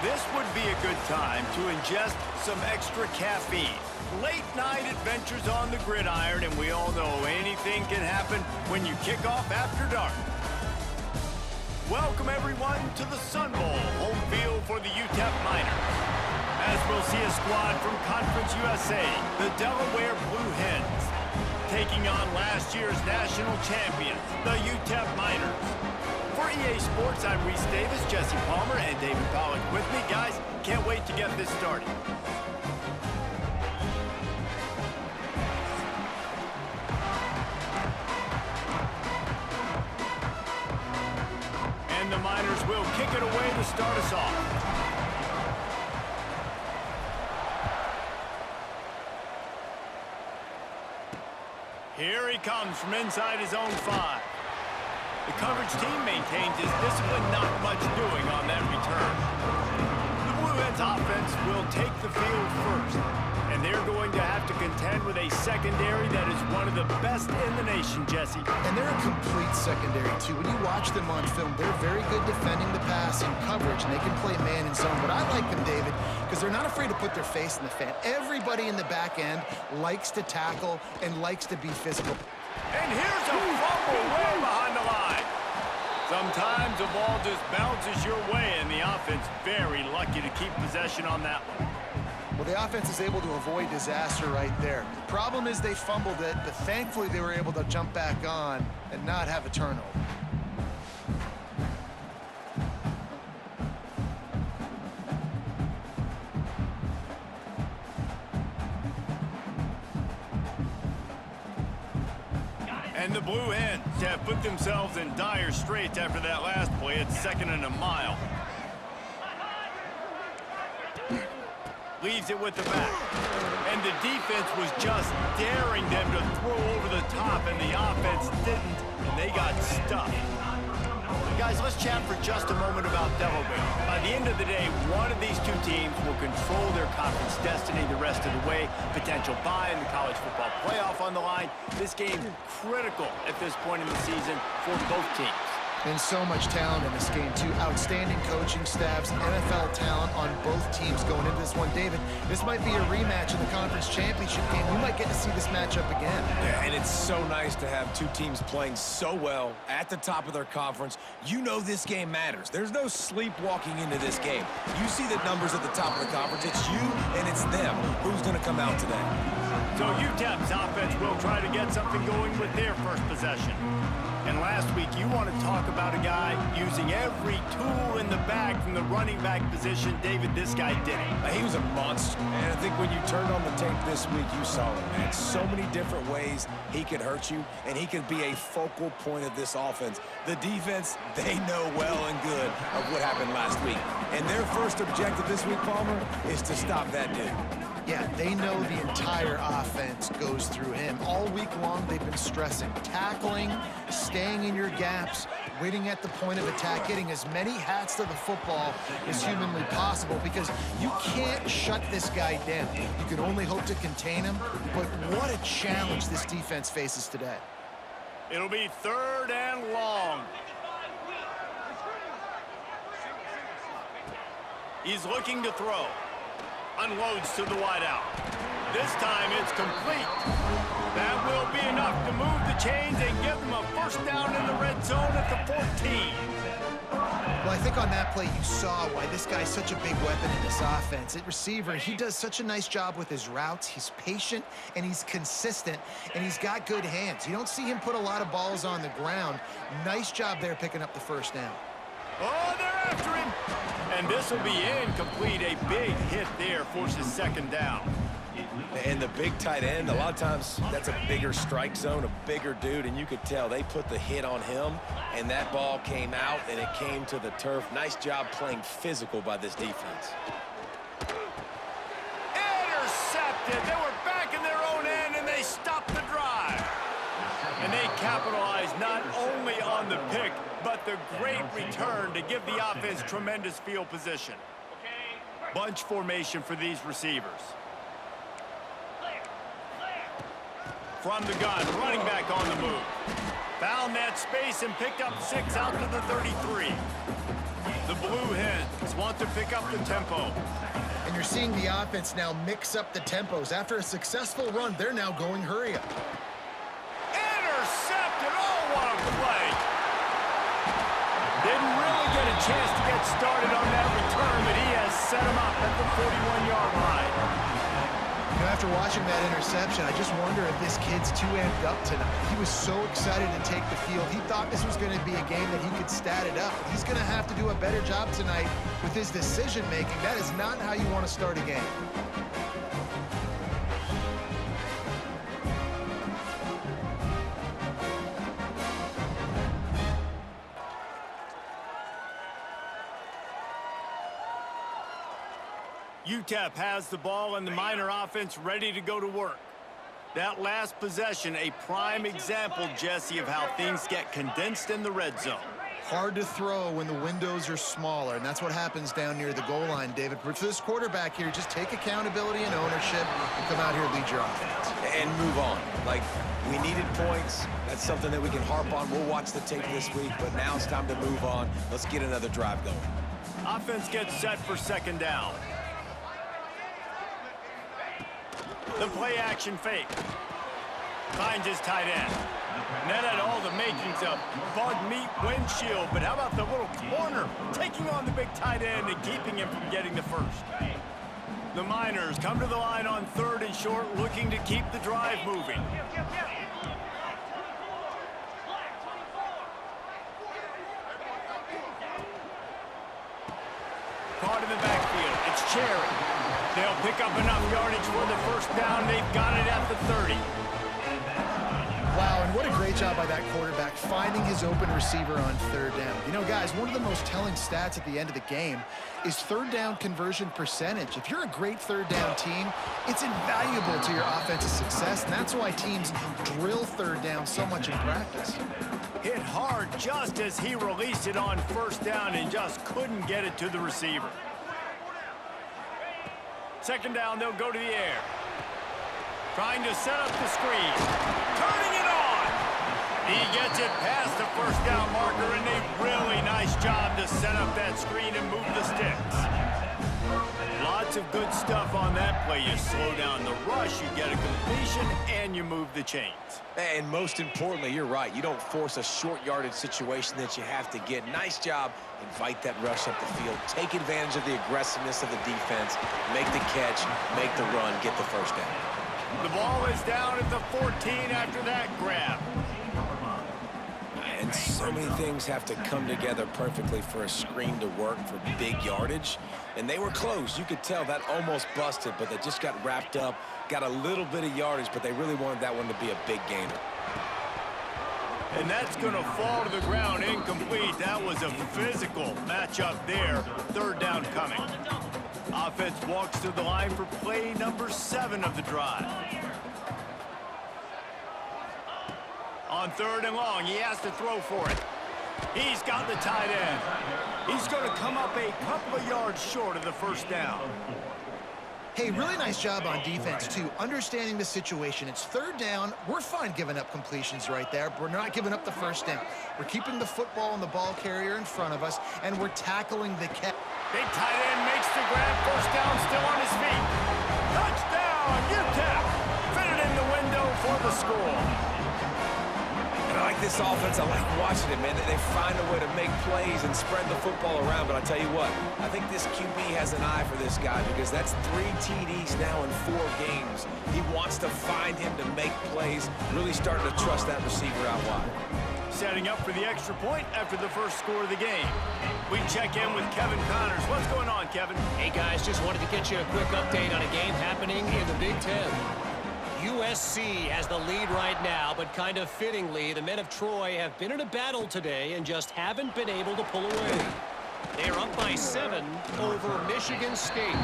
This would be a good time to ingest some extra caffeine. Late night adventures on the gridiron, and we all know anything can happen when you kick off after dark. Welcome everyone to the Sun Bowl, home field for the Utep Miners. As we'll see a squad from Conference USA, the Delaware Blue Hens, taking on last year's national champions, the Utep Miners. For EA Sports, I'm Reese Davis, Jesse Palmer, and David Pollack with me. Guys, can't wait to get this started. And the Miners will kick it away to start us off. Here he comes from inside his own 5. The coverage team maintains his discipline, not much doing on that return. The Blue Hens offense will take the field first, and they're going to have to contend with a secondary that is one of the best in the nation, Jesse. And they're a complete secondary, too. When you watch them on film, they're very good defending the pass in coverage, and they can play man and zone. But I like them, David, because they're not afraid to put their face in the fan. Everybody in the back end likes to tackle and likes to be physical. And here's a fumble way behind the line. Sometimes the ball just bounces your way, and the offense very lucky to keep possession on that one. Well, the offense is able to avoid disaster right there. The problem is they fumbled it, but thankfully they were able to jump back on and not have a turnover. And the Blue Hens have put themselves in dire straits after that last play. It's 2nd and a mile. Leaves it with the back. And the defense was just daring them to throw over the top, and the offense didn't, and they got stuck. Guys, let's chat for just a moment about Delaware. By the end of the day, one of these two teams will control their conference destiny the rest of the way. Potential bye in the college football playoff on the line. This game critical at this point in the season for both teams. And so much talent in this game, too. Outstanding coaching staffs, NFL talent on both teams going into this one. David, this might be a rematch in the conference championship game. We might get to see this matchup again. Yeah, and it's so nice to have two teams playing so well at the top of their conference. You know this game matters. There's no sleepwalking into this game. You see the numbers at the top of the conference. It's you and it's them. Who's going to come out today? So Utep's offense will try to get something going with their first possession. And last week, you want to talk about a guy using every tool in the bag from the running back position. David, this guy did it. He was a monster. And I think when you turned on the tape this week, you saw it, man. So many different ways he could hurt you, and he could be a focal point of this offense. The defense, they know well and good of what happened last week. And their first objective this week, Palmer, is to stop that dude. Yeah, they know the entire offense goes through him. All week long, they've been stressing tackling, staying in your gaps, waiting at the point of attack, getting as many hats to the football as humanly possible, because you can't shut this guy down. You can only hope to contain him, but what a challenge this defense faces today. It'll be 3rd and long. He's looking to throw. Unloads to the wideout. This time it's complete. That will be enough to move the chains and give them a first down in the red zone at the 14. Well, I think on that play you saw why this guy's such a big weapon in this offense. At receiver, he does such a nice job with his routes. He's patient and he's consistent, and he's got good hands. You don't see him put a lot of balls on the ground. Nice job there picking up the first down. Oh, they're after him. And this will be incomplete. A big hit there forces 2nd down. And the big tight end, a lot of times that's a bigger strike zone, a bigger dude, and you could tell they put the hit on him, and that ball came out, and it came to the turf. Nice job playing physical by this defense. Intercepted. They were back in their own end, and they stopped the drive. And they capitalized not only on the pick, but the great return to give the offense tremendous field position. Bunch formation for these receivers. From the gun, running back on the move. Found that space and picked up 6 out to the 33. The Blue Hens want to pick up the tempo. And you're seeing the offense now mix up the tempos. After a successful run, they're now going hurry up. Intercepted. Oh, what a play. Didn't really get a chance to get started on that return, but he has set him up at the 41-yard line. You know, after watching that interception, I just wonder if this kid's too amped up tonight. He was so excited to take the field. He thought this was going to be a game that he could stat it up. He's going to have to do a better job tonight with his decision-making. That is not how you want to start a game. Utep has the ball and the Miner offense ready to go to work. That last possession, a prime example, Jesse, of how things get condensed in the red zone. Hard to throw when the windows are smaller, and that's what happens down near the goal line, David. But for this quarterback here, just take accountability and ownership and come out here and lead your offense. And move on. Like, we needed points. That's something that we can harp on. We'll watch the tape this week, but now it's time to move on. Let's get another drive going. Offense gets set for second down. The play-action fake. Finds his tight end. And that had all the makings of bug meat windshield, but how about the little corner taking on the big tight end and keeping him from getting the first? The Miners come to the line on 3rd and short, looking to keep the drive moving. Caught in the backfield. It's Cherry. They'll pick up enough yardage for the first down. They've got it at the 30. Wow, and what a great job by that quarterback finding his open receiver on 3rd down. You know, guys, one of the most telling stats at the end of the game is 3rd down conversion percentage. If you're a great 3rd down team, it's invaluable to your offensive success, and that's why teams drill 3rd down so much in practice. Hit hard just as he released it on 1st down and just couldn't get it to the receiver. 2nd down, they'll go to the air. Trying to set up the screen. Turning it on. He gets it past the 1st down marker, and a really nice job to set up that screen and move the sticks. Lots of good stuff on that play. You slow down the rush, you get a completion, and you move the chains. And most importantly, you're right. You don't force a short yardage situation that you have to get. Nice job. Invite that rush up the field. Take advantage of the aggressiveness of the defense. Make the catch, make the run, get the 1st down. The ball is down at the 14 after that grab. And so many things have to come together perfectly for a screen to work for big yardage. And they were close. You could tell that almost busted, but they just got wrapped up, got a little bit of yardage, but they really wanted that one to be a big gainer. And that's going to fall to the ground incomplete. That was a physical matchup there. 3rd down coming. Offense walks to the line for play number 7 of the drive. On 3rd and long, he has to throw for it. He's got the tight end. He's going to come up a couple of yards short of the 1st down. Hey, really nice job on defense, too, understanding the situation. It's 3rd down. We're fine giving up completions right there, but we're not giving up the 1st down. We're keeping the football and the ball carrier in front of us, and we're tackling the catch. Big tight end makes the grab. 1st down, still on his feet. Touchdown, Utep. Fitted in the window for the score. I like this offense. I like watching it, man. They find a way to make plays and spread the football around. But I tell you what, I think this QB has an eye for this guy because that's 3 TDs now in 4 games. He wants to find him to make plays, really starting to trust that receiver out wide. Setting up for the extra point after the first score of the game. We check in with Kevin Connors. What's going on, Kevin? Hey, guys, just wanted to get you a quick update on a game happening in the Big Ten. USC has the lead right now, but kind of fittingly, the men of Troy have been in a battle today and just haven't been able to pull away. They're up by 7 over Michigan State.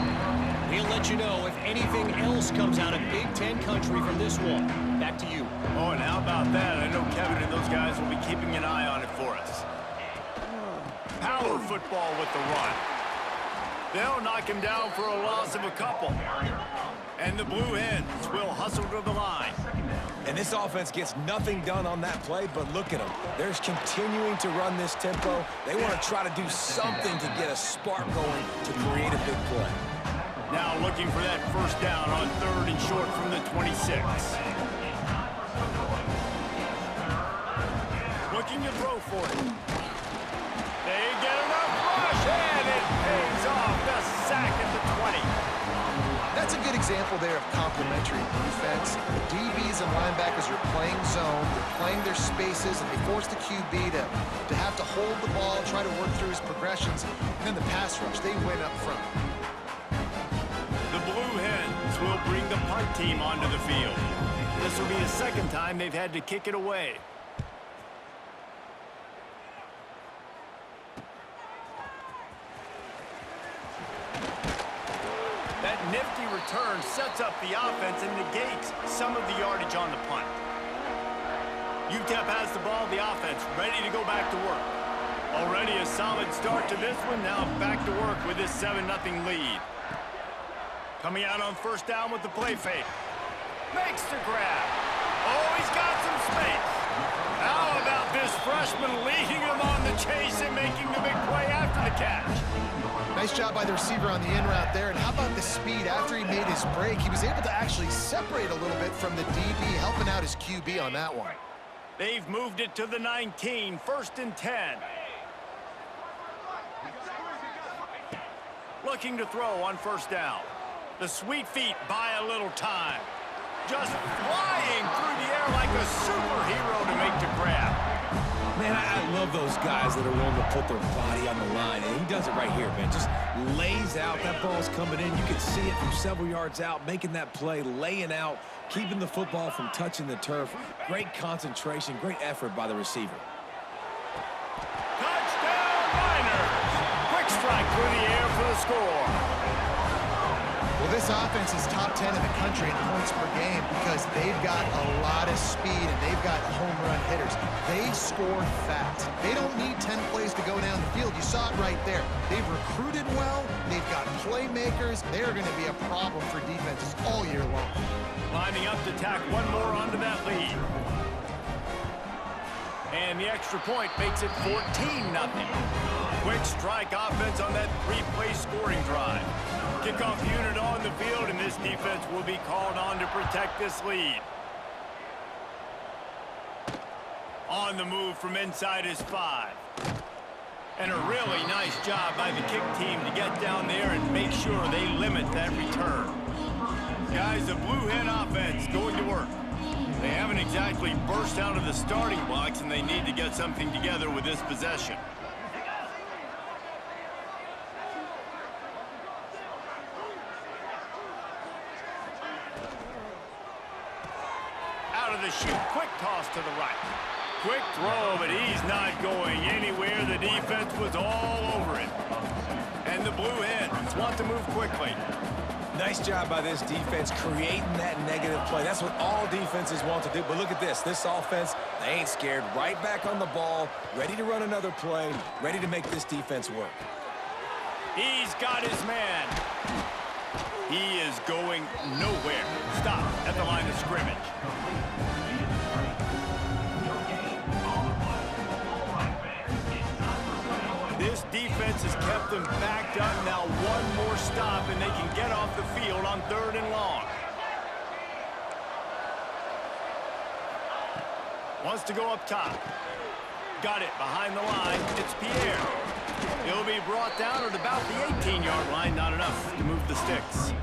We'll let you know if anything else comes out of Big Ten country from this one. Back to you. Oh, and how about that? I know Kevin and those guys will be keeping an eye on it for us. Power football with the run. They'll knock him down for a loss of a couple. And the Blue Hens will hustle to the line. And this offense gets nothing done on that play, but look at them. They're continuing to run this tempo. They want to try to do something to get a spark going to create a big play. Now looking for that first down on 3rd and short from the 26. Looking to throw for it. They get enough rush, and it pays off. The sack at the 20. That's a good example there of complementary defense. The DBs and linebackers are playing zone, they're playing their spaces, and they force the QB to have to hold the ball, try to work through his progressions, and then the pass rush, they win up front. The Blue Hens will bring the punt team onto the field. This will be the second time they've had to kick it away. That nifty return sets up the offense and negates some of the yardage on the punt. Utep has the ball, the offense ready to go back to work. Already a solid start to this one, now back to work with this 7-0 lead. Coming out on first down with the play fake. Makes the grab. Oh, he's got some space. How about this freshman leading him on the chase and making the big play after the catch? Nice job by the receiver on the in route there. And how about the speed after he made his break? He was able to actually separate a little bit from the DB, helping out his QB on that one. They've moved it to the 19, 1st and 10. Looking to throw on first down. The sweet feet buy a little time. Just flying through the air like a superhero to make the grab. Man, I love those guys that are willing to put their body on the line, and he does it right here, man. Just lays out. That ball's coming in. You can see it from several yards out, making that play, laying out, keeping the football from touching the turf. Great concentration, great effort by the receiver. Touchdown, Niners! Quick strike through the air for the score. Well, this offense is top 10 in the country in points per game because they've got a lot of speed and they've got home run hitters. They score fast. They don't need 10 plays to go down the field. You saw it right there. They've recruited well. They've got playmakers. They're going to be a problem for defenses all year long. Lining up to tack one more onto that lead. And the extra point makes it 14-0. Quick strike offense on that 3-play scoring drive. Kickoff unit on the field, and this defense will be called on to protect this lead. On the move from inside his 5. And a really nice job by the kick team to get down there and make sure they limit that return. Guys, the Blue Hen offense going to work. They haven't exactly burst out of the starting blocks, and they need to get something together with this possession. Out of the chute, quick toss to the right. Quick throw, but he's not going anywhere. The defense was all over it. And the Blue Hens want to move quickly. Nice job by this defense creating that negative play. That's what all defenses want to do. But look at this. This offense, they ain't scared. Right back on the ball, ready to run another play, ready to make this defense work. He's got his man. He is going nowhere. Stop at the line of scrimmage. This defense has kept them backed up. Now one more stop, and they can get off the field on 3rd and long. Wants to go up top. Got it behind the line. It's Pierre. He'll be brought down at about the 18-yard line. Not enough to move the sticks.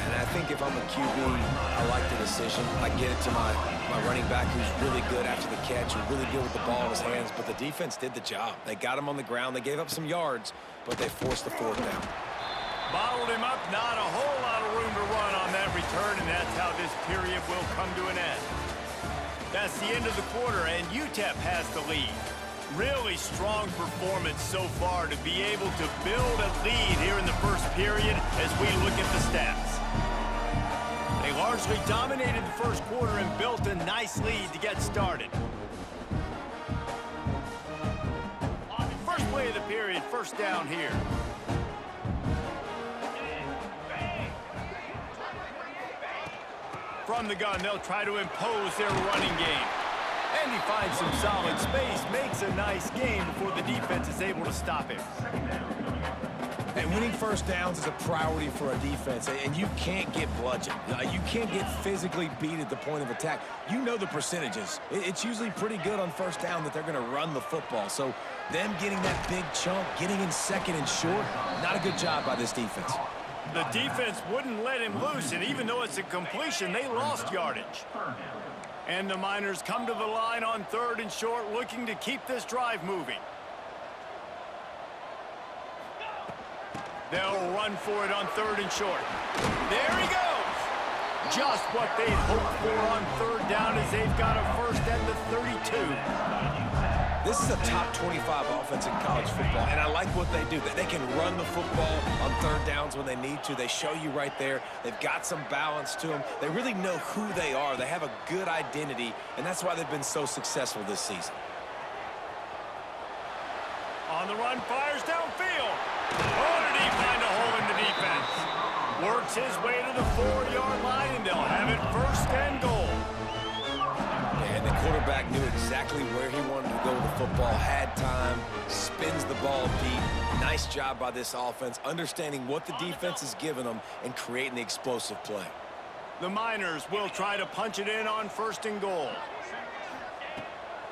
And I think if I'm a QB, I like the decision. I get it to my running back who's really good after the catch and really good with the ball in his hands. But the defense did the job. They got him on the ground. They gave up some yards, but they forced the 4th down. Bottled him up. Not a whole lot of room to run on that return, and that's how this period will come to an end. That's the end of the quarter, and Utep has the lead. Really strong performance so far to be able to build a lead here in the first period as we look at the stats. They largely dominated the first quarter and built a nice lead to get started. First play of the period, first down here. From the gun, they'll try to impose their running game. And he finds some solid space, makes a nice game before the defense is able to stop him. And winning first downs is a priority for a defense, and you can't get bludgeoned. You can't get physically beat at the point of attack. You know the percentages. It's usually pretty good on first down that they're going to run the football. So them getting that big chunk, getting in second and short, not a good job by this defense. The defense wouldn't let him loose, and even though it's a completion, they lost yardage. And the Miners come to the line on 3rd and short, looking to keep this drive moving. They'll run for it on 3rd and short. There he goes! Just what they'd hoped for on 3rd down as they've got a first at the 32. This is a top 25 offense in college football, and I like what they do. They can run the football on 3rd downs when they need to. They show you right there. They've got some balance to them. They really know who they are. They have a good identity, and that's why they've been so successful this season. On the run, fires downfield. Oh, did he find a hole in the defense? Works his way to the 4-yard line, and they'll have it 1st and goal. And the quarterback knew exactly where he wanted to go with the football, had time, spins the ball deep. Nice job by this offense, understanding what the defense is giving them and creating the explosive play. The Miners will try to punch it in on 1st and goal.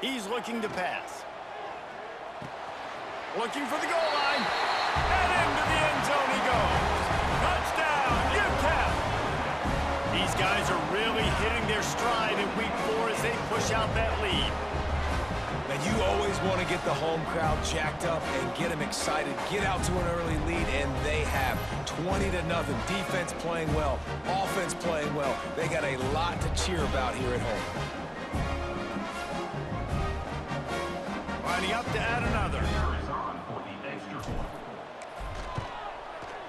He's looking to pass. Looking for the goal line. And into the end zone he goes. Touchdown, Utep! These guys are really hitting their stride in week 4 as they push out that lead. Now, you always want to get the home crowd jacked up and get them excited. Get out to an early lead, and they have 20-0. Defense playing well, offense playing well. They got a lot to cheer about here at home. Lining up to add another.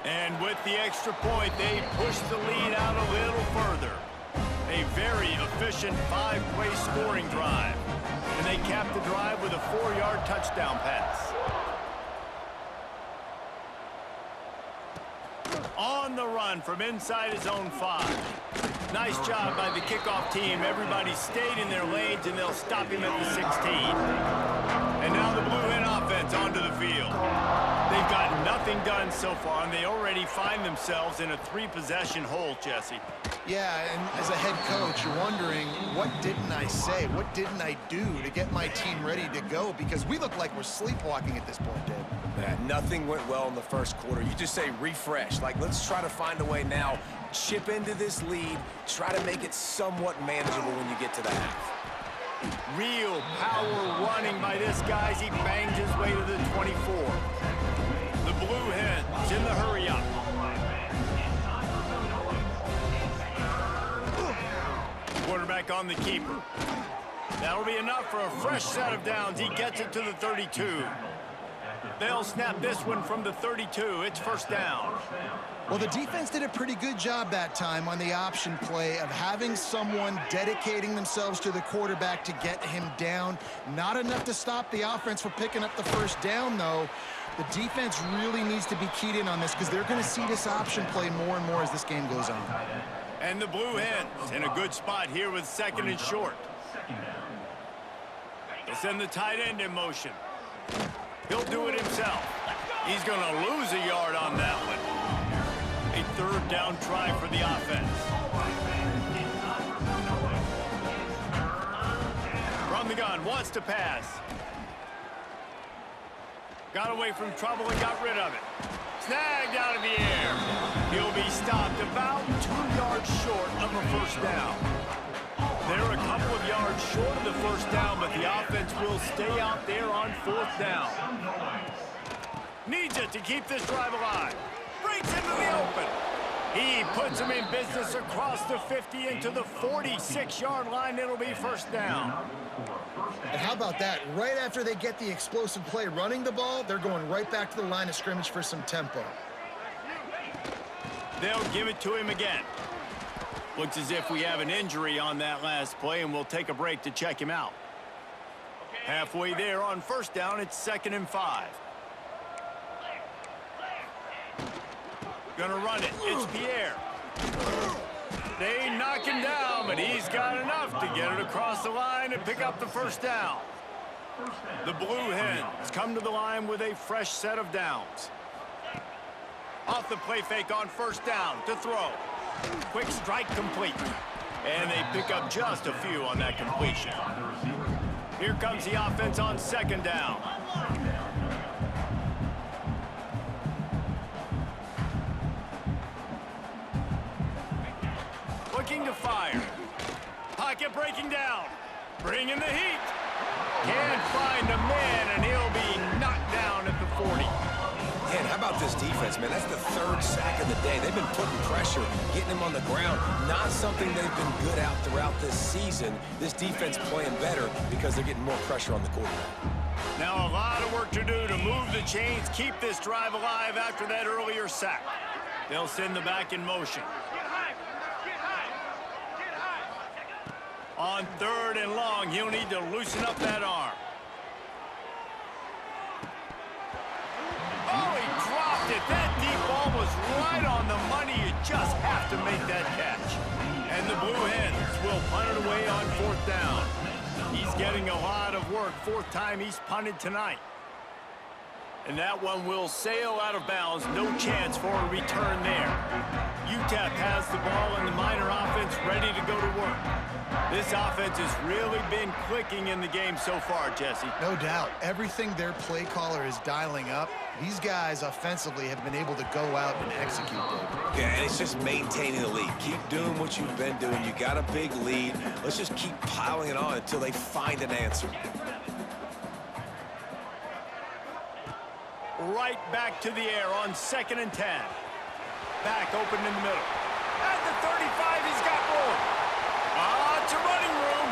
And with the extra point, they push the lead out a little further. A very efficient 5-play scoring drive. And they cap the drive with a 4-yard touchdown pass. On the run from inside his own 5. Nice job by the kickoff team. Everybody stayed in their lanes, and they'll stop him at the 16. And now the Blue Hen offense onto the field. They've got nothing done so far, and they already find themselves in a 3-possession hole, Jesse. Yeah, and as a head coach, you're wondering, what didn't I say? What didn't I do to get my team ready to go? Because we look like we're sleepwalking at this point, Dave. Yeah, nothing went well in the first quarter. You just say refresh. Like, let's try to find a way now. Chip into this lead. Try to make it somewhat manageable when you get to the half. Real power running by this guy as he bangs his way to the 24. The Blue Hens in the hurry-up. Quarterback on the keeper. That'll be enough for a fresh set of downs. He gets it to the 32. They'll snap this one from the 32. It's 1st down. Well, the defense did a pretty good job that time on the option play of having someone dedicating themselves to the quarterback to get him down. Not enough to stop the offense from picking up the 1st down, though. The defense really needs to be keyed in on this because they're going to see this option play more and more as this game goes on. And the Blue Hens in a good spot here with 2nd and short. They'll send the tight end in motion. He'll do it himself. He's going to lose a yard on that one. A 3rd down try for the offense. From the gun, wants to pass. Got away from trouble and got rid of it. Snagged out of the air. He'll be stopped about 2 yards short of a 1st down. They're a couple of yards short of the 1st down, but the offense will stay out there on 4th down. Needs it to keep this drive alive. Breaks into the open. He puts him in business across the 50 into the 46-yard line. It'll be 1st down. And how about that? Right after they get the explosive play running the ball, they're going right back to the line of scrimmage for some tempo. They'll give it to him again. Looks as if we have an injury on that last play, and we'll take a break to check him out. Halfway there on 1st down, it's 2nd and 5. Gonna run it. It's Pierre. They knock him down, but he's got enough to get it across the line and pick up the first down. The Blue Hens come to the line with a fresh set of downs. Off the play fake on first down to throw. Quick strike complete. And they pick up just a few on that completion. Here comes the offense on second down. Looking to fire. Pocket breaking down. Bringing the heat. Can't find a man, and he'll be knocked down at the 40. Man, how about this defense, man? That's the third sack of the day. They've been putting pressure, getting him on the ground. Not something they've been good at throughout this season. This defense playing better because they're getting more pressure on the quarterback. Now a lot of work to do to move the chains, keep this drive alive after that earlier sack. They'll send the back in motion. On third and long, he'll need to loosen up that arm. Oh, he dropped it. That deep ball was right on the money. You just have to make that catch. And the Blue Hens will punt it away on fourth down. He's getting a lot of work. Fourth time he's punted tonight. And that one will sail out of bounds. No chance for a return there. Utep has the ball and the Miner offense ready to go to work. This offense has really been clicking in the game so far, Jesse. No doubt. Everything their play caller is dialing up, these guys offensively have been able to go out and execute, David. Yeah, and it's just maintaining the lead. Keep doing what you've been doing. You got a big lead. Let's just keep piling it on until they find an answer. Right back to the air on 2nd and 10. Back open in the middle. At the 35, he's got room. It's a running room.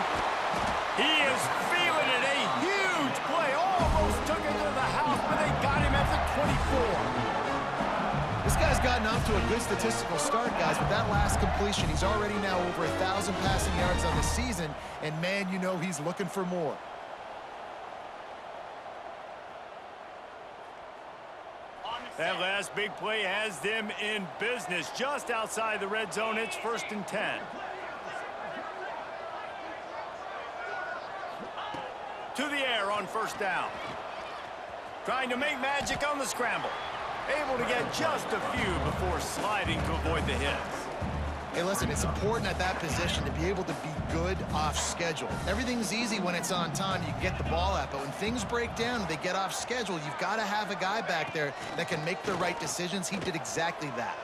He is feeling it. A huge play. Almost took it to the house, but they got him at the 24. This guy's gotten off to a good statistical start, guys. With that last completion, he's already now over 1,000 passing yards on the season. And, man, you know he's looking for more. That last big play has them in business. Just outside the red zone, it's 1st and 10. To the air on first down. Trying to make magic on the scramble. Able to get just a few before sliding to avoid the hits. Hey, listen, it's important at that position to be able to be good off schedule. Everything's easy when it's on time. You can get the ball out, but when things break down and they get off schedule, you've got to have a guy back there that can make the right decisions. He did exactly that.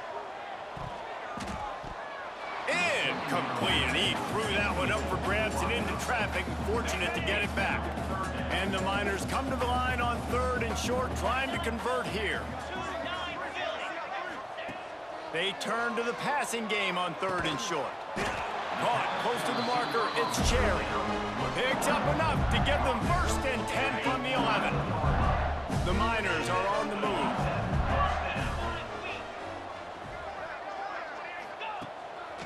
Incomplete. He threw that one up for grabs and into traffic. Fortunate to get it back. And the Miners come to the line on 3rd and short, trying to convert here. They turn to the passing game on 3rd and short. Caught close to the marker, it's Cherry. Picks up enough to give them 1st and 10 from the 11. The Miners are on the move.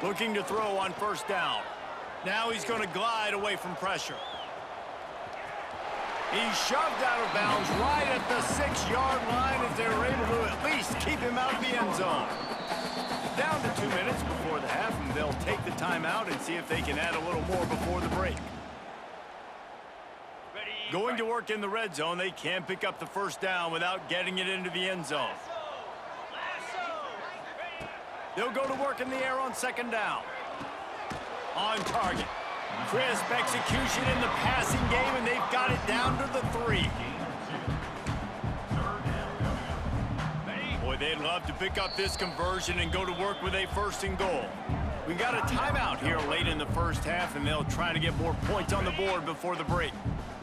Looking to throw on first down. Now he's going to glide away from pressure. He's shoved out of bounds right at the 6-yard line as they were able to at least keep him out of the end zone. Down to 2 minutes before the half, and they'll take the timeout and see if they can add a little more before the break. Going to work in the red zone, they can't pick up the first down without getting it into the end zone. They'll go to work in the air on 2nd down. On target. Crisp execution in the passing game, and they've got it down to the 3. Boy, they'd love to pick up this conversion and go to work with a 1st and goal. We got a timeout here late in the first half, and they'll try to get more points on the board before the break.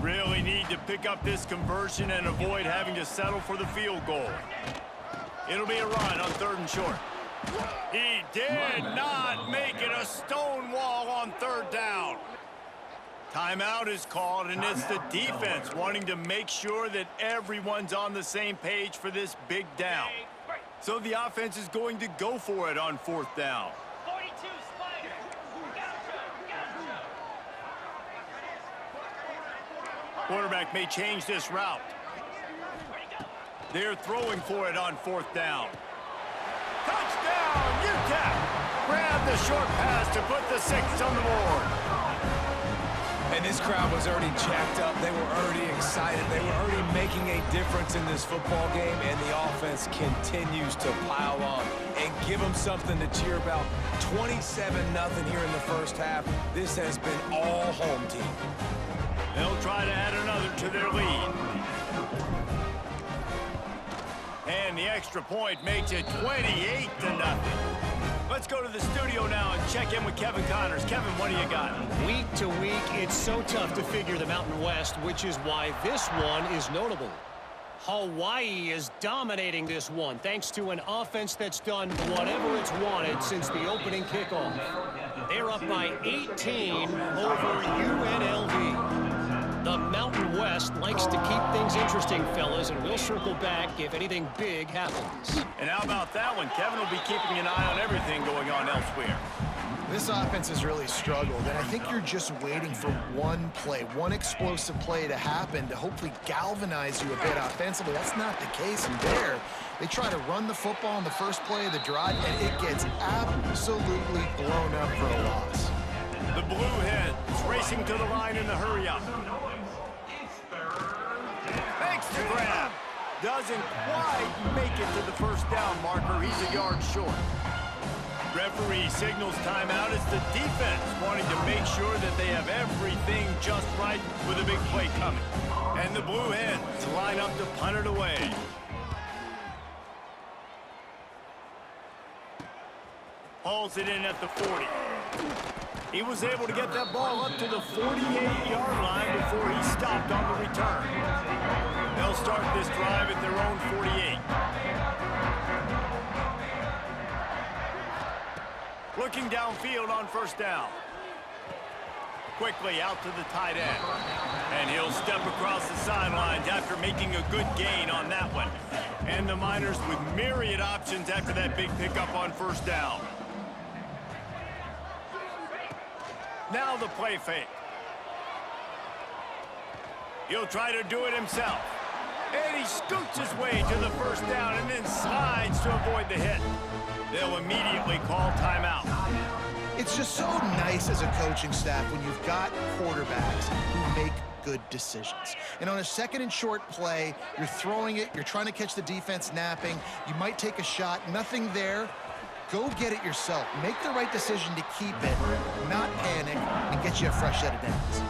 Really need to pick up this conversion and avoid having to settle for the field goal. It'll be a run on 3rd and short. He did not make it. A stone wall on 3rd down. Timeout is called, and it's the defense wanting to make sure that everyone's on the same page for this big down. So the offense is going to go for it on 4th down. Quarterback may change this route. They're throwing for it on 4th down. Touchdown, Utep! Grab the short pass to put the 6 on the board. And this crowd was already jacked up. They were already excited. They were already making a difference in this football game, and the offense continues to pile on and give them something to cheer about. 27-0 here in the first half. This has been all home team. They'll try to add another to their lead. And the extra point makes it 28-0. Let's go to the studio now and check in with Kevin Connors. Kevin, what do you got? Week to week, it's so tough to figure the Mountain West, which is why this one is notable. Hawaii is dominating this one thanks to an offense that's done whatever it's wanted since the opening kickoff. They're up by 18 over UNLV. The Mountain West likes to keep things interesting, fellas, and we'll circle back if anything big happens. And how about that one? Kevin will be keeping an eye on everything going on elsewhere. This offense has really struggled, and I think you're just waiting for one play, one explosive play to happen to hopefully galvanize you a bit offensively. That's not the case, and there, they try to run the football in the first play of the drive, and it gets absolutely blown up for a loss. The Blue Hens racing to the line in the hurry-up. Makes the grab. Doesn't quite make it to the first down marker. He's a yard short. Referee signals timeout. It's the defense wanting to make sure that they have everything just right with a big play coming. And the Blue Hens line up to punt it away. Hauls it in at the 40. He was able to get that ball up to the 48-yard line before he stopped on the return. They'll start this drive at their own 48. Looking downfield on first down. Quickly out to the tight end. And he'll step across the sidelines after making a good gain on that one. And the Miners with myriad options after that big pickup on first down. Now the play fake. He'll try to do it himself. And he scoots his way to the first down and then slides to avoid the hit. They'll immediately call timeout. It's just so nice as a coaching staff when you've got quarterbacks who make good decisions. And on a second and short play, you're throwing it, you're trying to catch the defense napping, you might take a shot, nothing there. Go get it yourself. Make the right decision to keep it, not panic, and get you a fresh set of downs.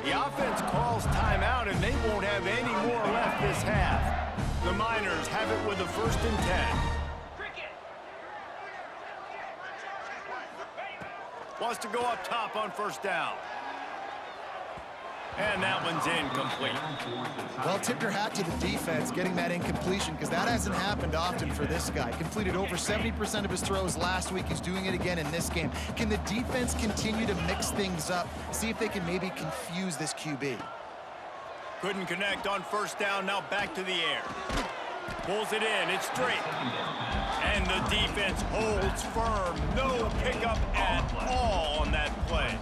The offense calls timeout, and they won't have any more left this half. The Miners have it with a 1st and 10. Wants to go up top on first down. And that one's incomplete. Well, tip your hat to the defense getting that incompletion, because that hasn't happened often for this guy. Completed over 70% of his throws last week. He's doing it again in this game. Can the defense continue to mix things up? See if they can maybe confuse this QB. Couldn't connect on first down. Now back to the air. Pulls it in. It's straight. And the defense holds firm. No pickup at all on that play.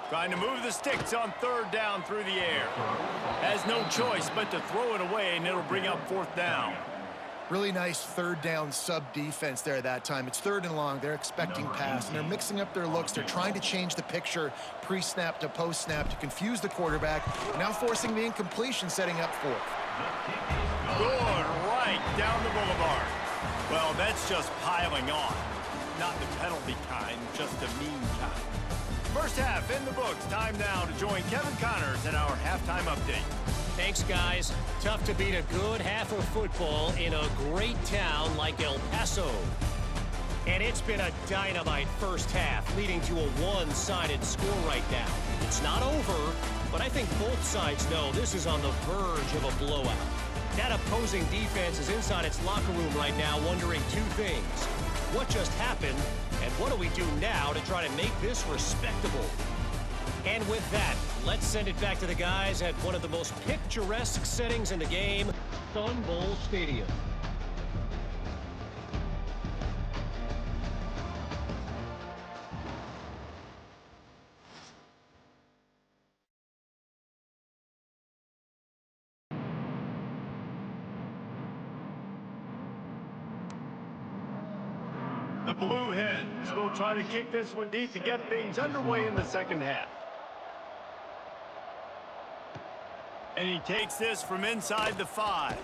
Trying to move the sticks on third down through the air. Has no choice but to throw it away, and it'll bring up 4th down. Really nice third down sub-defense there that time. It's 3rd and long. They're expecting pass, and they're mixing up their looks. They're trying to change the picture pre-snap to post-snap to confuse the quarterback, now forcing the incompletion, setting up 4th. Good right down the boulevard. Well, that's just piling on. Not the penalty kind, just the mean kind. First half in the books. Time now to join Kevin Connors in our halftime update. Thanks, guys. Tough to beat a good half of football in a great town like El Paso. And it's been a dynamite first half, leading to a one-sided score right now. It's not over, but I think both sides know this is on the verge of a blowout. That opposing defense is inside its locker room right now wondering 2 things. What just happened, and what do we do now to try to make this respectable? And with that, let's send it back to the guys at one of the most picturesque settings in the game, Sun Bowl Stadium. The Blue Hens will try to kick this one deep to get things underway in the second half. And he takes this from inside the 5.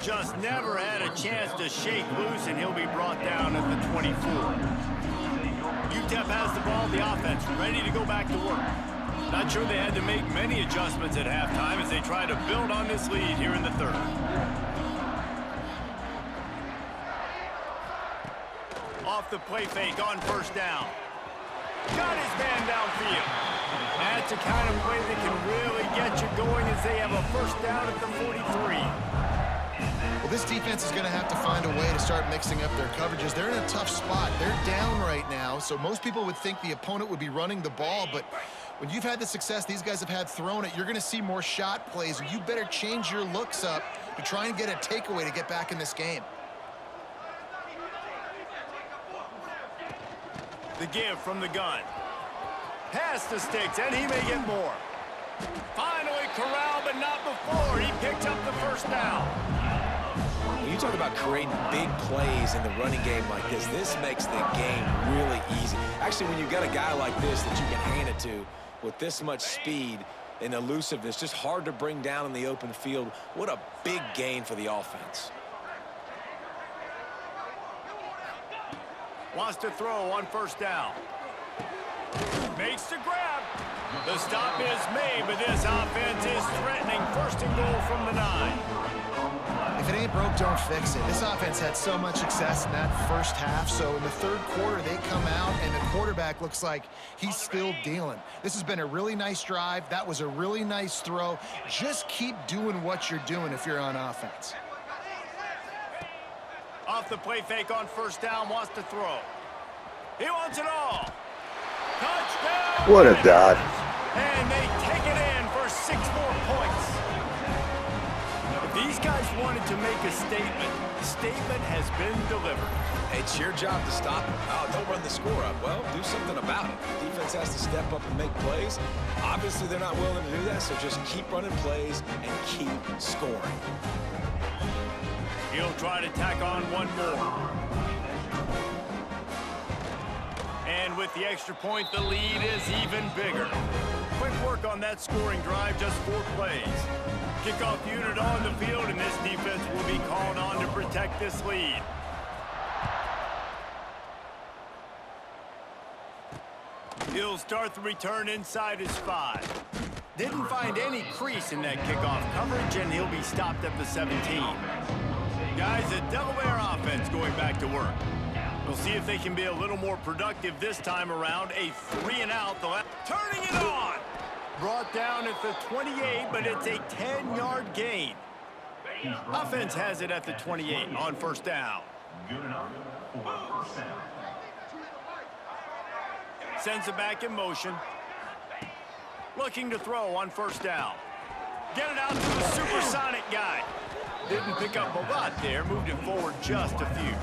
Just never had a chance to shake loose, and he'll be brought down at the 24. Utep has the ball, the offense ready to go back to work. Not sure they had to make many adjustments at halftime as they try to build on this lead here in the third. Off the play fake on first down. Got his man downfield. That's the kind of play that can really get you going as they have a first down at the 43. Well, this defense is going to have to find a way to start mixing up their coverages. They're in a tough spot. They're down right now, so most people would think the opponent would be running the ball, but when you've had the success these guys have had throwing it, you're going to see more shot plays. You better change your looks up to try and get a takeaway to get back in this game. The give from the gun. Past the sticks, and he may get more. Finally corralled, but not before. He picked up the first down. When you talk about creating big plays in the running game like this makes the game really easy. Actually, when you've got a guy like this that you can hand it to with this much speed and elusiveness, just hard to bring down in the open field, what a big gain for the offense. Wants to throw on first down. Makes the grab. The stop is made, but this offense is threatening. First and goal from the 9. If it ain't broke, don't fix it. This offense had so much success in that first half, so in the third quarter, they come out, and the quarterback looks like he's still dealing. This has been a really nice drive. That was a really nice throw. Just keep doing what you're doing if you're on offense. Off the play fake on first down, wants to throw. He wants it all. Touchdown! What a dot. And they take it in for 6 more points. If these guys wanted to make a statement, the statement has been delivered. It's your job to stop them. Oh, don't run the score up. Well, do something about it. The defense has to step up and make plays. Obviously, they're not willing to do that, so just keep running plays and keep scoring. He'll try to tack on one more. And with the extra point, the lead is even bigger. Quick work on that scoring drive, just 4 plays. Kickoff unit on the field, and this defense will be called on to protect this lead. He'll start the return inside his 5. Didn't find any crease in that kickoff coverage, and he'll be stopped at the 17. Guys, the Delaware offense going back to work. We'll see if they can be a little more productive this time around. A 3-and-out. Turning it on. Brought down at the 28, but it's a 10-yard gain. Offense has it at the 28 on first down. Sends it back in motion. Looking to throw on first down. Get it out to the supersonic guy. Didn't pick up a lot there. Moved it forward just a few.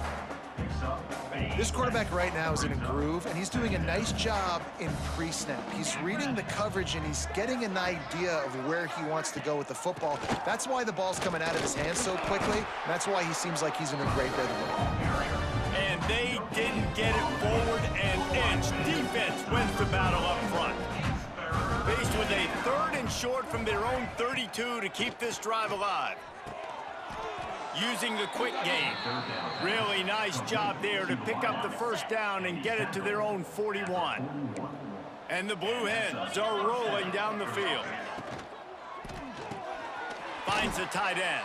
This quarterback right now is in a groove, and he's doing a nice job in pre-snap. He's reading the coverage, and he's getting an idea of where he wants to go with the football. That's why the ball's coming out of his hands so quickly, and that's why he seems like he's in a great rhythm. And they didn't get it forward an inch. Defense wins the battle up front. Faced with a 3rd and short from their own 32 to keep this drive alive. Using the quick game. Really nice job there to pick up the first down and get it to their own 41. And the Blue Hens are rolling down the field. Finds a tight end.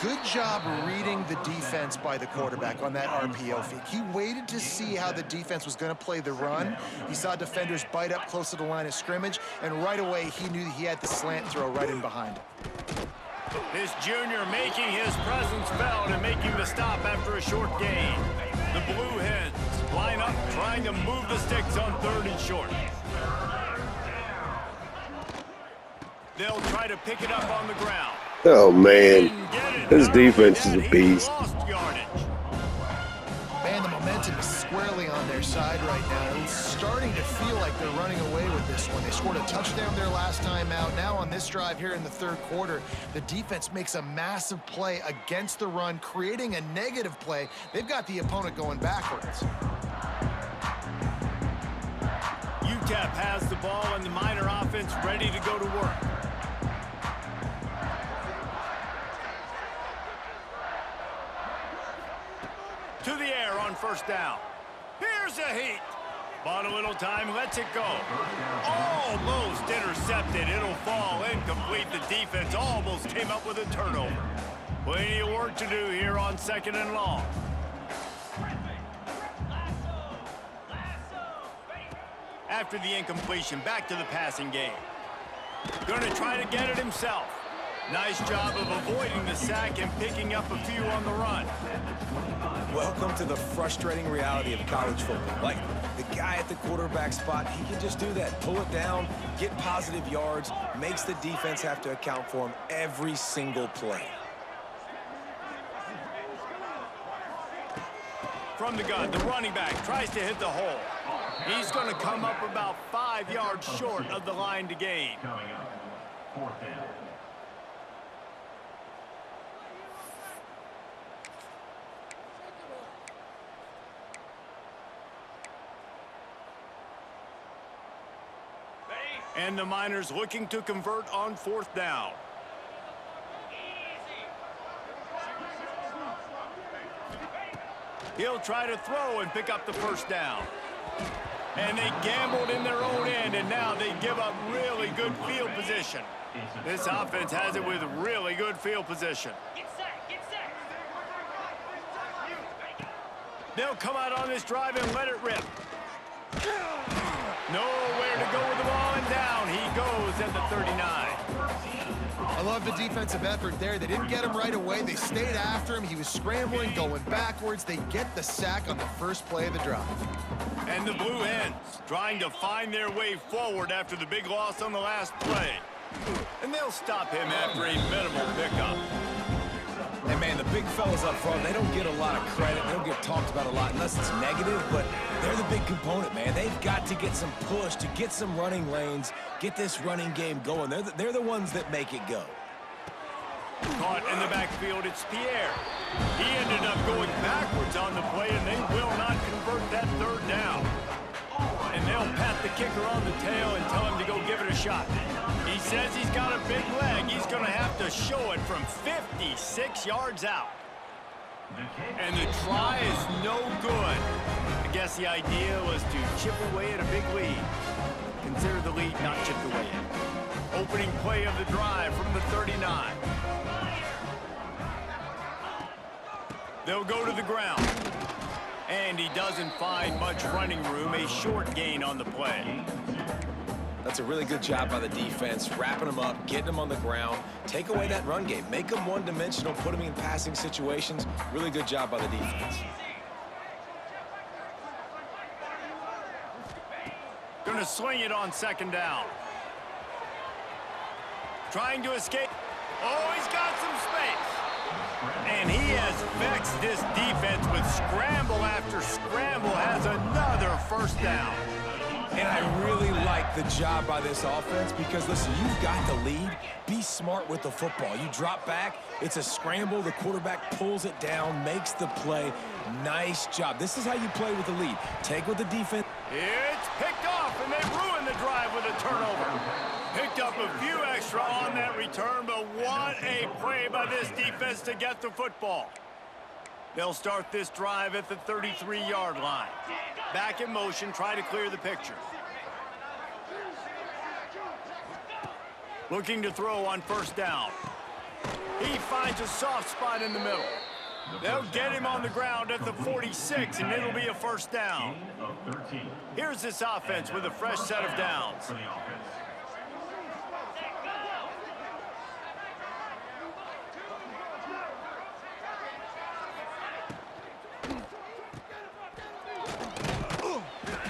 Good job reading the defense by the quarterback on that RPO fake. He waited to see how the defense was going to play the run. He saw defenders bite up close to the line of scrimmage, and right away he knew he had the slant throw right in behind him. This junior making his presence felt and making the stop after a short gain. The Blue Hens line up trying to move the sticks on 3rd and short. They'll try to pick it up on the ground. Oh, man. This defense is a beast. Man, the momentum momentum is squarely on their side right now. It's starting to feel like they're running away with this one. They scored a touchdown their last time out. Now on this drive here in the third quarter, the defense makes a massive play against the run, creating a negative play. They've got the opponent going backwards. Utep has the ball and the Miner offense ready to go to work. To the air on first down. Here's a heat. Bought a little time, lets it go. Almost intercepted. It'll fall incomplete. The defense almost came up with a turnover. Plenty of work to do here on second and long. After the incompletion, back to the passing game. Gonna try to get it himself. Nice job of avoiding the sack and picking up a few on the run. Welcome to the frustrating reality of college football. Like, the guy at the quarterback spot, he can just do that. Pull it down, get positive yards, makes the defense have to account for him every single play. From the gun, the running back tries to hit the hole. He's going to come up about 5 yards short of the line to gain. And the Miners looking to convert on fourth down. He'll try to throw and pick up the first down. And they gambled in their own end, and now they give up really good field position. This offense has it with really good field position. They'll come out on this drive and let it rip. Nowhere to go with the ball, and down he goes at the 39. I love the defensive effort there. They didn't get him right away. They stayed after him. He was scrambling, going backwards. They get the sack on the first play of the drive. And the Blue Hens trying to find their way forward after the big loss on the last play. And they'll stop him after a minimal pickup. And man, the big fellas up front, they don't get a lot of credit. They don't get talked about a lot unless it's negative, but they're the big component, man. They've got to get some push, to get some running lanes, get this running game going. They're the ones that make it go. Caught in the backfield, it's Pierre. He ended up going backwards on the play, and they will not convert that third down. And they'll pat the kicker on the tail and tell him to go give it a shot. He says he's got a big leg. He's going to have to show it from 56 yards out. And the try is no good. I guess the idea was to chip away at a big lead. Consider the lead not chipped away at. Opening play of the drive from the 39. They'll go to the ground. And he doesn't find much running room. A short gain on the play. That's a really good job by the defense, wrapping them up, getting them on the ground, take away that run game, make them one-dimensional, put them in passing situations. Really good job by the defense. Gonna swing it on second down. Trying to escape. Oh, he's got some space. And he has vexed this defense with scramble after scramble, has another first down. And I really like the job by this offense because, listen, you've got the lead. Be smart with the football. You drop back, it's a scramble. The quarterback pulls it down, makes the play. Nice job. This is how you play with the lead. Take what the defense... It's picked off, and they ruin the drive with a turnover. Picked up a few extra on that return, but what a play by this defense to get the football. They'll start this drive at the 33-yard line. Back in motion, try to clear the picture. Looking to throw on first down. He finds a soft spot in the middle. They'll get him on the ground at the 46, and it'll be a first down. Here's this offense with a fresh set of downs.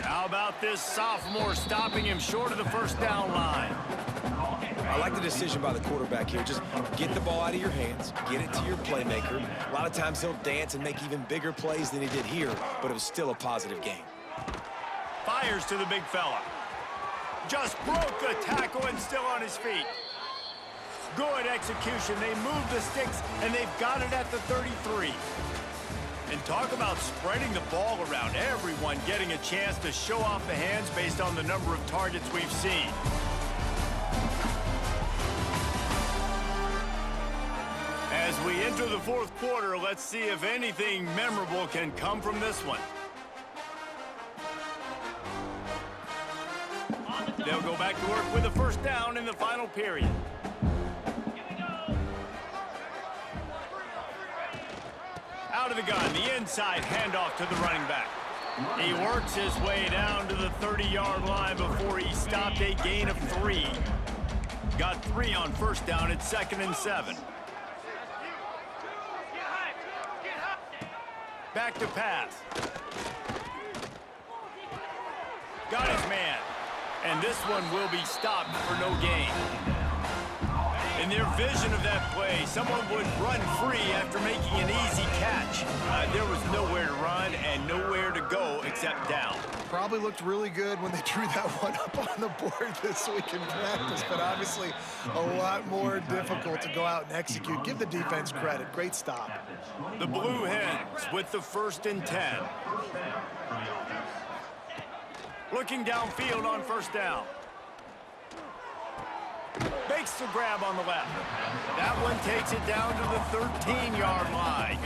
How about this sophomore stopping him short of the first down line? I like the decision by the quarterback here. Just get the ball out of your hands, get it to your playmaker. A lot of times he'll dance and make even bigger plays than he did here, but it was still a positive game. Fires to the big fella. Just broke the tackle and still on his feet. Good execution. They move the sticks, and they've got it at the 33. And talk about spreading the ball around. Everyone getting a chance to show off the hands based on the number of targets we've seen. As we enter the fourth quarter, let's see if anything memorable can come from this one. They'll go back to work with a first down in the final period. Out of the gun, the inside handoff to the running back. He works his way down to the 30-yard line before he stopped a gain of 3. Got 3 on first down at 2nd and 7. Back to pass. Got his man. And this one will be stopped for no gain. In their vision of that play, someone would run free after making an easy catch. There was nowhere to run and nowhere to go except down. Probably looked really good when they drew that one up on the board this week in practice, but obviously a lot more difficult to go out and execute. Give the defense credit. Great stop. The Blue Hens with the 1st and 10. Looking downfield on first down. Makes the grab on the left. That one takes it down to the 13-yard line.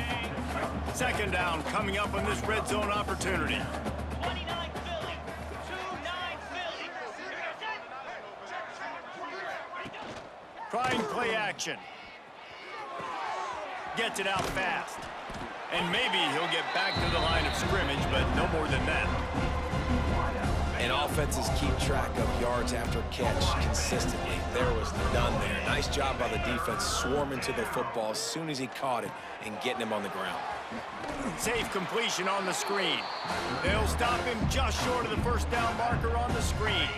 2nd down coming up on this red zone opportunity. Trying play action. Gets it out fast. And maybe he'll get back to the line of scrimmage, but no more than that. And offenses keep track of yards after catch consistently. There was none there. Nice job by the defense swarming to the football as soon as he caught it and getting him on the ground. Safe completion on the screen. They'll stop him just short of the first down marker on the screen.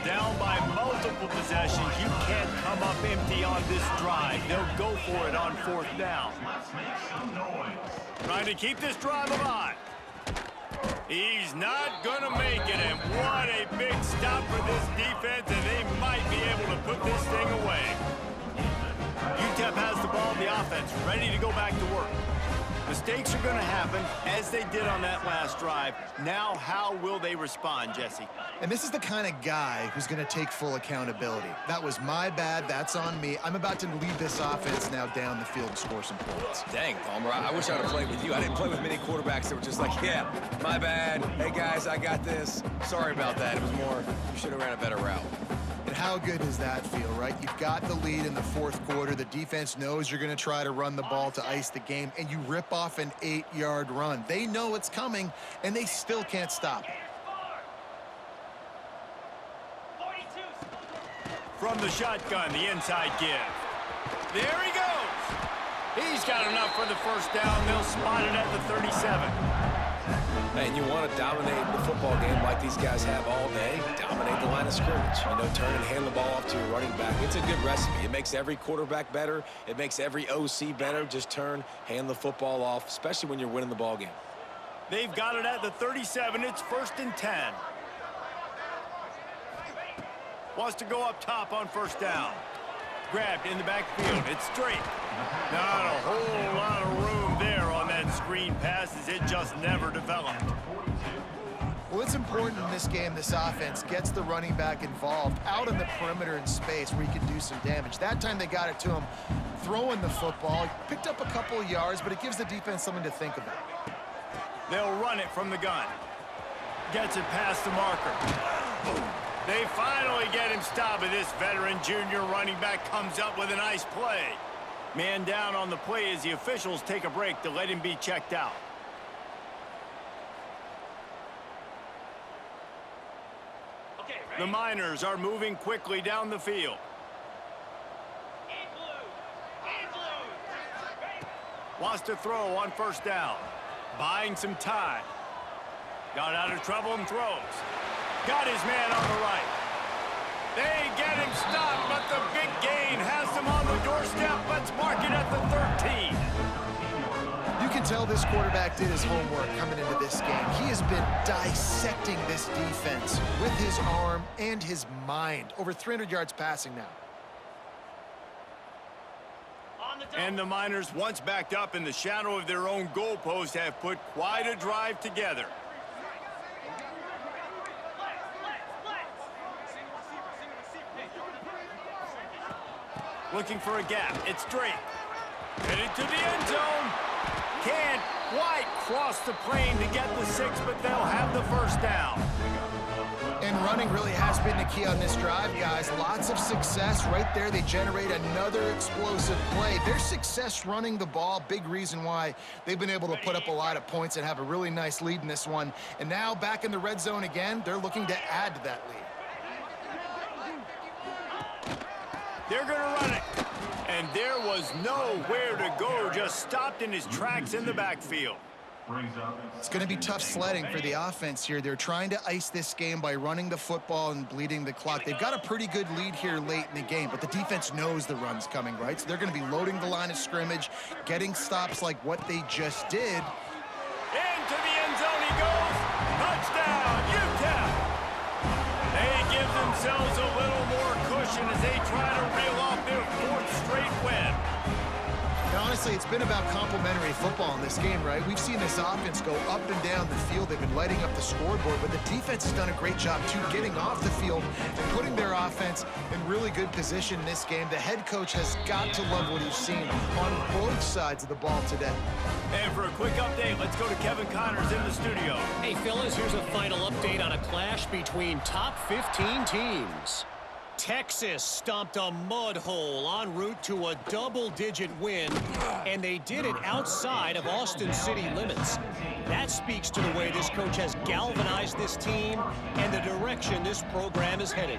Down by multiple possessions. You can't come up empty on this drive. They'll go for it on 4th down. Trying to keep this drive alive. He's not going to make it, and what a big stop for this defense, and they might be able to put this thing away. Utep has the ball in the offense, ready to go back to work. Mistakes are going to happen, as they did on that last drive. Now, how will they respond, Jesse? And this is the kind of guy who's going to take full accountability. That was my bad. That's on me. I'm about to lead this offense now down the field and score some points. Dang, Palmer, I wish I would have played with you. I didn't play with many quarterbacks that were just like, yeah, my bad. Hey, guys, I got this. Sorry about that. It was more, you should have ran a better route. And how good does that feel, right? You've got the lead in the 4th quarter. The defense knows you're going to try to run the ball to ice the game, and you rip off an 8-yard run. They know it's coming, and they still can't stop it. From the shotgun, the inside give. There he goes. He's got enough for the first down. They'll spot it at the 37. And you want to dominate the football game like these guys have all day. Dominate the line of scrimmage. You know, turn and hand the ball off to your running back. It's a good recipe. It makes every quarterback better. It makes every OC better. Just turn, hand the football off, especially when you're winning the ball game. They've got it at the 37. It's 1st and 10. Wants to go up top on first down. Grabbed in the backfield. It's straight. Not a whole lot of room there on that screen pass as it just never developed. Well, it's important in this game this offense gets the running back involved out on the perimeter in space where he can do some damage. That time they got it to him throwing the football. Picked up a couple of yards, but it gives the defense something to think about. They'll run it from the gun. Gets it past the marker. They finally get him stopped, but this veteran junior running back comes up with a nice play. Man down on the play as the officials take a break to let him be checked out. The Miners are moving quickly down the field. Wants to throw on first down. Buying some time. Got out of trouble and throws. Got his man on the right. They get him stopped, but the big gain has them on the doorstep. Let's mark it at the 13. You can tell this quarterback did his homework coming into this game. He has been dissecting this defense with his arm and his mind. Over 300 yards passing now. And the Miners, once backed up in the shadow of their own goalpost, have put quite a drive together. Looking for a gap. It's Drake. Headed to the end zone. Can't quite cross the plane to get the 6, but they'll have the first down. And running really has been the key on this drive, guys. Lots of success right there. They generate another explosive play. Their success running the ball, big reason why they've been able to put up a lot of points and have a really nice lead in this one. And now back in the red zone again, they're looking to add to that lead. They're going to run it. And there was nowhere to go, just stopped in his tracks in the backfield. It's going to be tough sledding for the offense here. They're trying to ice this game by running the football and bleeding the clock. They've got a pretty good lead here late in the game, but the defense knows the run's coming, right? So they're going to be loading the line of scrimmage, getting stops like what they just did. Into the end zone he goes. Touchdown, Utep. They give themselves a little more cushion as they try to reel off their 4th straight win. And honestly, it's been about complementary football in this game, right? We've seen this offense go up and down the field. They've been lighting up the scoreboard, but the defense has done a great job, too, getting off the field and putting their offense in really good position in this game. The head coach has got to love what he's seen on both sides of the ball today. And for a quick update, let's go to Kevin Connors in the studio. Hey, fellas, here's a final update on a clash between top 15 teams. Texas stomped a mud hole en route to a double-digit win, and they did it outside of Austin city limits. That speaks to the way this coach has galvanized this team and the direction this program is headed.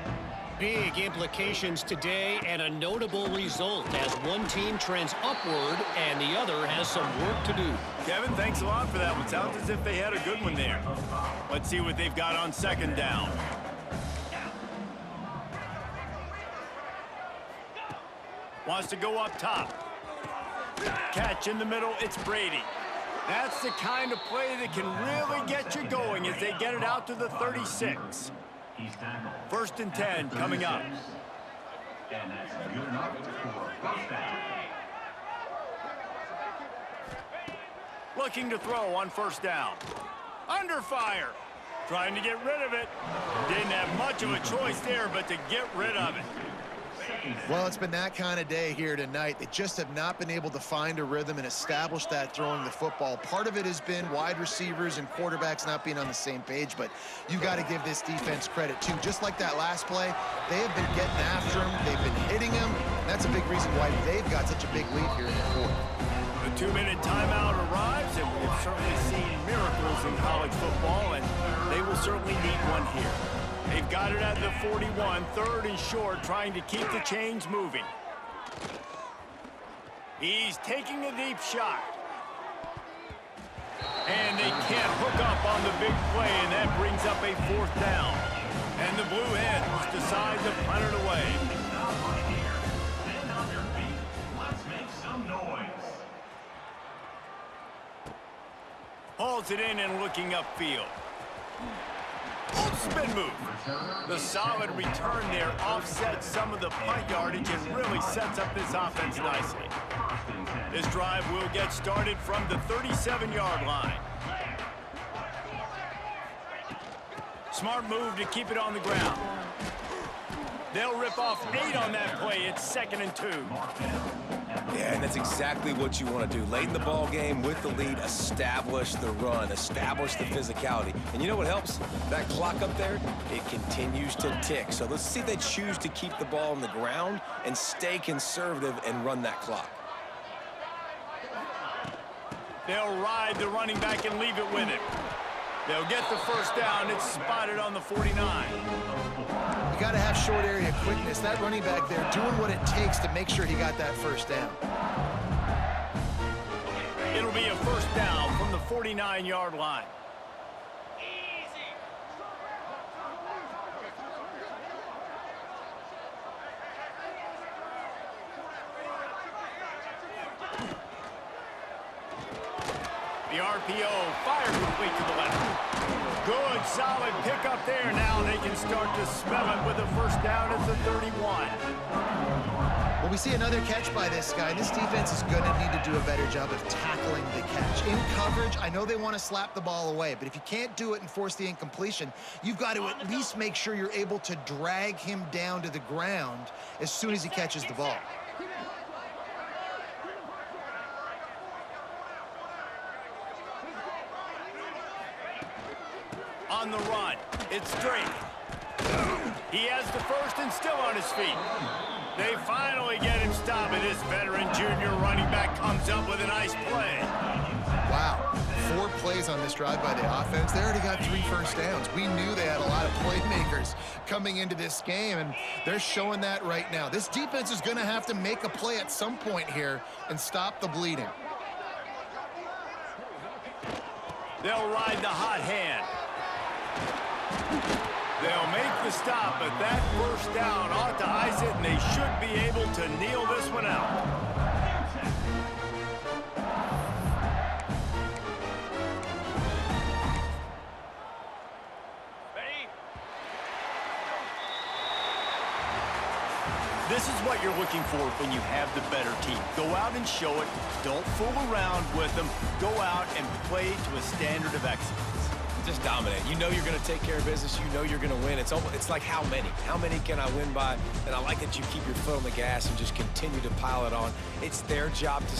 Big implications today and a notable result as one team trends upward and the other has some work to do. Kevin, thanks a lot for that one. Sounds as if they had a good one there. Let's see what they've got on 2nd down. Wants to go up top. Catch in the middle, it's Brady. That's the kind of play that can really get you going as they get it out to the 36. 1st and 10 coming up. And that's good enough for first down. Looking to throw on 1st down. Under fire. Trying to get rid of it. Didn't have much of a choice there, but to get rid of it. Well, it's been that kind of day here tonight. They just have not been able to find a rhythm and establish that throwing the football. Part of it has been wide receivers and quarterbacks not being on the same page, but you got to give this defense credit, too. Just like that last play, they have been getting after him. They've been hitting him. That's a big reason why they've got such a big lead here in the 4th. The 2-minute timeout arrives, and we've certainly seen miracles in college football, and they will certainly need one here. They've got it at the 41, 3rd and short, trying to keep the chains moving. He's taking a deep shot. And they can't hook up on the big play, and that brings up a 4th down. And the Blue Hens decide to punt it away. Let's make some noise. Hauls it in and looking upfield. Spin move. The solid return there offsets some of the punt yardage and really sets up this offense nicely. This drive will get started from the 37-yard line. Smart move to keep it on the ground. They'll rip off 8 on that play. It's 2nd and 2. Yeah, and that's exactly what you want to do. Late in the ball game with the lead, establish the run, establish the physicality. And you know what helps? That clock up there, it continues to tick. So let's see if they choose to keep the ball on the ground and stay conservative and run that clock. They'll ride the running back and leave it with him. They'll get the 1st down. It's spotted on the 49. You got to have short area quickness. That running back there doing what it takes to make sure he got that 1st down. It'll be a 1st down from the 49-yard line. the RPO, fire complete to the left. Good, solid pickup there. Now they can start to smell it with a first down at the 31. Well, we see another catch by this guy. This defense is going to need to do a better job of tackling the catch. In coverage, I know they want to slap the ball away, but if you can't do it and force the incompletion, you've got to at least make sure you're able to drag him down to the ground as soon as he catches the ball. On the run, it's Drake. He has the first and still on his feet. They finally get him stopped, and this veteran junior running back comes up with a nice play. Wow, 4 plays on this drive by the offense. They already got 3 first downs. We knew they had a lot of playmakers coming into this game, and they're showing that right now. This defense is going to have to make a play at some point here and stop the bleeding. They'll ride the hot hand. They'll make the stop, but that first down ought to ice it, and they should be able to kneel this one out. This is what you're looking for when you have the better team. Go out and show it. Don't fool around with them. Go out and play to a standard of excellence. Just dominate. You know you're going to take care of business. You know you're going to win. It's like how many? How many can I win by? And I like that you keep your foot on the gas and just continue to pile it on. It's their job to